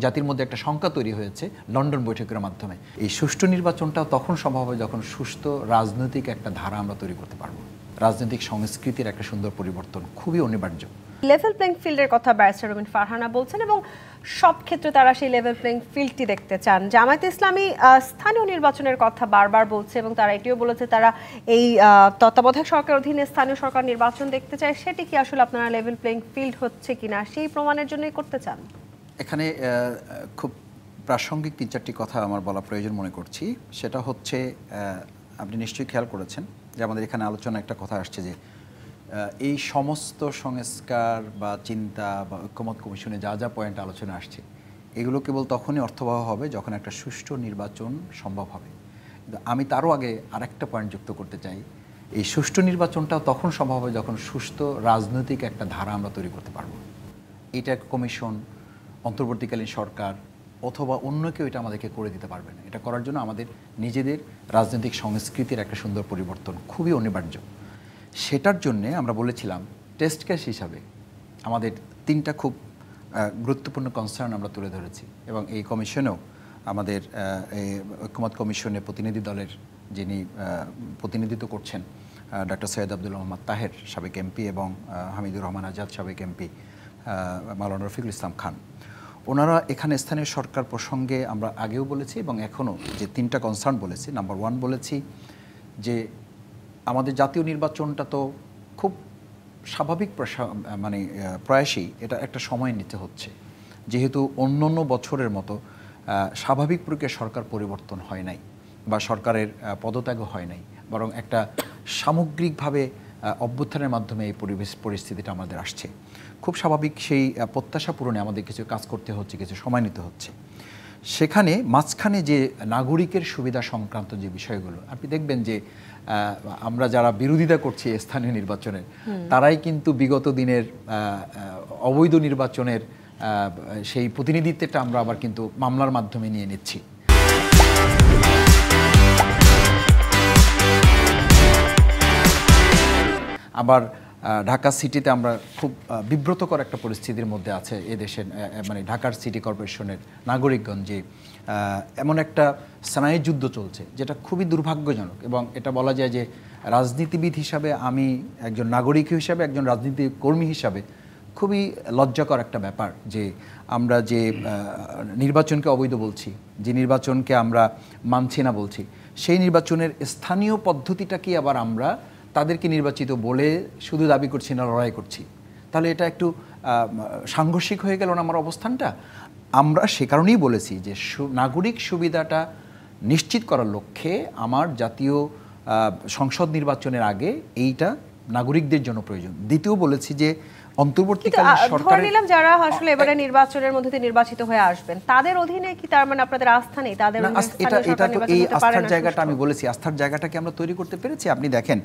জাতির মধ্যে একটা শঙ্কা তৈরি হয়েছে লন্ডন বৈঠকের মাধ্যমে। এই সুষ্ঠু নির্বাচনটাও তখন সম্ভব হবে যখন সুস্থ রাজনৈতিক একটা ধারা আমরা তৈরি করতে পারবো। রাজনৈতিক সংস্কৃতির একটা সুন্দর পরিবর্তন খুবই অনিবার্য। লেভেল প্লেইং ফিল্ডের কথা ব্যারিস্টার রুমিন ফারহানা বলছেন এবং সব ক্ষেত্রে তারা সেই লেভেল প্লেইং ফিল্ডটি দেখতে চান। জামায়াতে ইসলামী স্থানীয় নির্বাচনের কথা বারবার বলছে এবং তারা এটিও বলেছে তারা এই তত্ত্বাবধায়ক সরকারের অধীনে স্থানীয় সরকার নির্বাচন দেখতে চায়। সেটি কি আসলে আপনারা লেভেল প্লেইং ফিল্ড হচ্ছে কিনা সেই প্রমাণের জন্যই করতে চান? এখানে খুব প্রাসঙ্গিক ৩-৪টি কথা আমার বলা প্রয়োজন মনে করছি। সেটা হচ্ছে, আপনি নিশ্চয়ই খেয়াল করেছেন যে আমাদের এখানে আলোচনা একটা কথা আসছে যে এই সমস্ত সংস্কার বা চিন্তা বা ঐক্যমত কমিশনে যা যা পয়েন্ট আলোচনা আসছে এগুলো কেবল তখনই অর্থবহ হবে যখন একটা সুষ্ঠু নির্বাচন সম্ভব হবে। কিন্তু আমি তারও আগে আরেকটা পয়েন্ট যুক্ত করতে চাই, এই সুষ্ঠু নির্বাচনটাও তখন সম্ভব হবে যখন সুস্থ রাজনৈতিক একটা ধারা আমরা তৈরি করতে পারবো। এটা কমিশন, অন্তর্বর্তীকালীন সরকার অথবা অন্য কেউ এটা আমাদেরকে করে দিতে পারবে না। এটা করার জন্য আমাদের নিজেদের রাজনৈতিক সংস্কৃতির একটা সুন্দর পরিবর্তন খুবই অনিবার্য। সেটার জন্যে আমরা বলেছিলাম টেস্ট কেস হিসাবে আমাদের 3টা খুব গুরুত্বপূর্ণ কনসার্ন আমরা তুলে ধরেছি এবং এই কমিশনেও আমাদের এই ঐক্যমত কমিশনের প্রতিনিধি দলের যিনি প্রতিনিধিত্ব করছেন ডক্টর সৈয়দ আব্দুল মোহাম্মদ তাহের সাবেক এমপি এবং হামিদুর রহমান আজাদ সাবেক এমপি, মাওলানা রফিকুল ইসলাম খান, ওনারা এখানে স্থানীয় সরকার প্রসঙ্গে আমরা আগেও বলেছি এবং এখনও যে 3টা কনসার্ন বলেছি। নাম্বার 1 বলেছি যে আমাদের জাতীয় নির্বাচনটা তো খুব স্বাভাবিক প্রয়াসেই এটা একটা সময় নিতে হচ্ছে, যেহেতু অন্য বছরের মতো স্বাভাবিক প্রক্রিয়ায় সরকার পরিবর্তন হয় নাই বা সরকারের পদত্যাগও হয় নাই, বরং একটা সামগ্রিকভাবে অভ্যুত্থানের মাধ্যমে এই পরিস্থিতিটা আমাদের আসছে। খুব স্বাভাবিক সেই প্রত্যাশা পূরণে আমাদের কিছু কাজ করতে হচ্ছে, কিছু সময় নিতে হচ্ছে। সেখানে মাঝখানে যে নাগরিকের সুবিধা সংক্রান্ত যে বিষয়গুলো আপনি দেখবেন যে আমরা যারা বিরোধিতা করছি স্থানীয় নির্বাচনের, তারাই কিন্তু বিগত দিনের অবৈধ নির্বাচনের সেই প্রতিনিধিত্বটা আমরা আবার কিন্তু মামলার মাধ্যমে নিয়ে নিচ্ছি। আবার ঢাকা সিটিতে আমরা খুব বিব্রতকর একটা পরিস্থিতির মধ্যে আছে এদেশের, মানে ঢাকার সিটি কর্পোরেশনের নাগরিকগণ যে এমন একটা স্নায়ু যুদ্ধ চলছে যেটা খুবই দুর্ভাগ্যজনক। এবং এটা বলা যায় যে রাজনীতিবিদ হিসাবে আমি একজন নাগরিক হিসাবে, একজন রাজনীতি কর্মী হিসাবে খুবই লজ্জাকর একটা ব্যাপার যে আমরা যে নির্বাচনকে অবৈধ বলছি, যে নির্বাচনকে আমরা মানছি না বলছি, সেই নির্বাচনের স্থানীয় পদ্ধতিটাকে আবার আমরা তাদেরকে নির্বাচিত বলে শুধু দাবি করছি না, লড়াই করছি। তাহলে এটা একটু সাংঘর্ষিক হয়ে গেল না আমার অবস্থানটা? আমরা সে কারণেই বলেছি যে নাগরিক সুবিধাটা নিশ্চিত করার লক্ষ্যে আমার জাতীয় সংসদ নির্বাচনের আগে এইটা নাগরিকদের জন্য প্রয়োজন। দ্বিতীয় বলেছি যে অন্তর্বর্তীকালীন সরকার নিলাম যারা আসলে এবারে নির্বাচনের মধ্যে নির্বাচিত হয়ে আসবেন তাদের অধীনে কি তার মানে আপনাদের আস্থা নেই? তাদের এটা তো এই আস্থার জায়গাটা আমি বলেছি, আস্থার জায়গাটাকে আমরা তৈরি করতে পেরেছি। আপনি দেখেন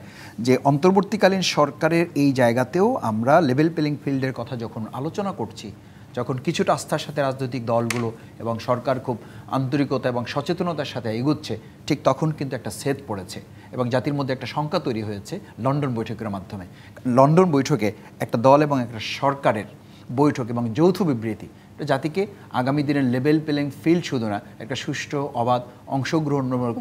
যে অন্তর্বর্তীকালীন সরকারের এই জায়গাতেও আমরা লেভেল প্লেইং ফিল্ডের কথা যখন আলোচনা করছি, যখন কিছুটা আস্থার সাথে রাজনৈতিক দলগুলো এবং সরকার খুব আন্তরিকতা এবং সচেতনতার সাথে এগোচ্ছে, ঠিক তখন কিন্তু একটা সেদ পড়েছে এবং জাতির মধ্যে একটা শঙ্কা তৈরি হয়েছে লন্ডন বৈঠকের মাধ্যমে। লন্ডন বৈঠকে একটা দল এবং একটা সরকারের বৈঠক এবং যৌথ বিবৃতি জাতিকে আগামী দিনের লেভেল প্লেইং ফিল্ড শুধু না, একটা সুষ্ঠু অবাধ অংশগ্রহণমূলক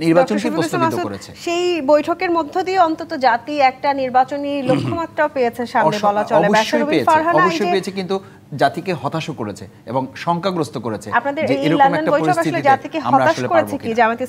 নির্বাচনকে প্রস্তাবিত করেছে। সেই বৈঠকের মধ্য দিয়ে অন্তত জাতি একটা নির্বাচনী লক্ষ্যমাত্রাও পেয়েছে সামনে বলা চলে। অবশ্যই পেয়েছে, কিন্তু জাতিকে হতাশও করেছে এবং শঙ্কাগ্রস্ত করেছে যে এরকম একটা পরিস্থিতিতে আমরা আসলে পারবো কি।